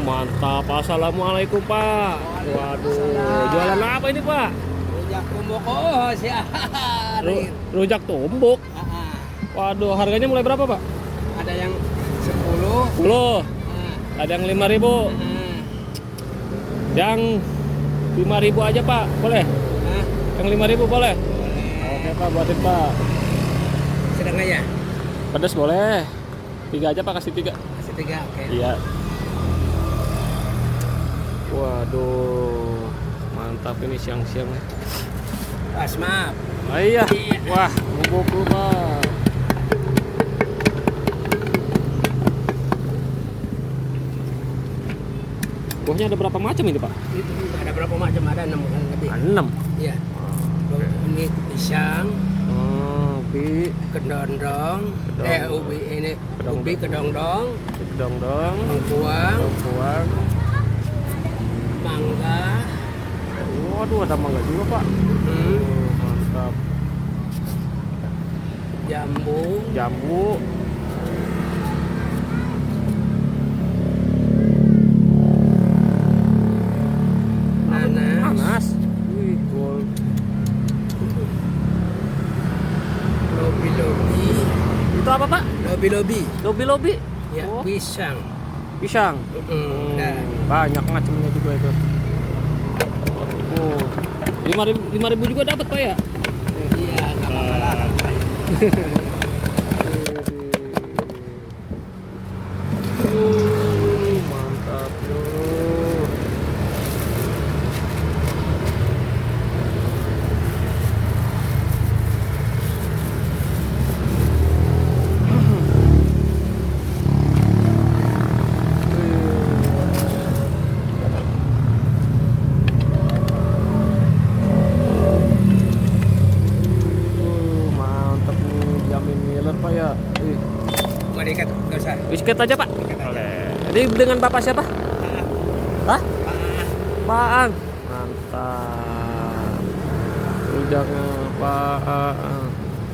mantap. Assalamualaikum Pak. Waduh, jualan apa ini Pak? Rujak tumbuk si Ari. Rujak tumbuk. Waduh, harganya mulai berapa Pak? Ada yang 10. 10. Ada yang 5.000. Yang 5.000 aja Pak, boleh? Yang 5.000 boleh? Oke Pak, buatin Pak. Sedang aja? Pedas boleh. 3 aja Pak, kasih 3. Kasih 3, oke. Iya. Waduh, mantap ini siang-siang. Pas, maaf. Oh iya. Wah, bubuk lu Pak. Buahnya ada berapa macam ini Pak? Itu ada berapa macam? Ada 6 kan lebih. 6. Iya. Ini pisang, Ubi, kedondong, ubi ini Kedong- ubi kedondong, dong, lengkuang, lengkuang. mangga, Waduh, ada mangga juga Pak. Mantap. jambu, Jambu. nanas, Nanas. Wih, gold. lobi-lobi, Itu apa Pak? lobi-lobi, Lobi-lobi. ya, Oh, pisang. pisang. Nah, Banyak macamnya juga itu. Oh, 5.000 juga dapat Pak ya? iya, nggak apa-apa lah. Mantap loh. Mantap nih, jamin ngiler Pak ya. Mau diikat, nggak usah. Biskuit aja Pak. Boleh. Jadi dengan Bapak siapa? Hah? Paang. Mantap. Rujaknya Pak.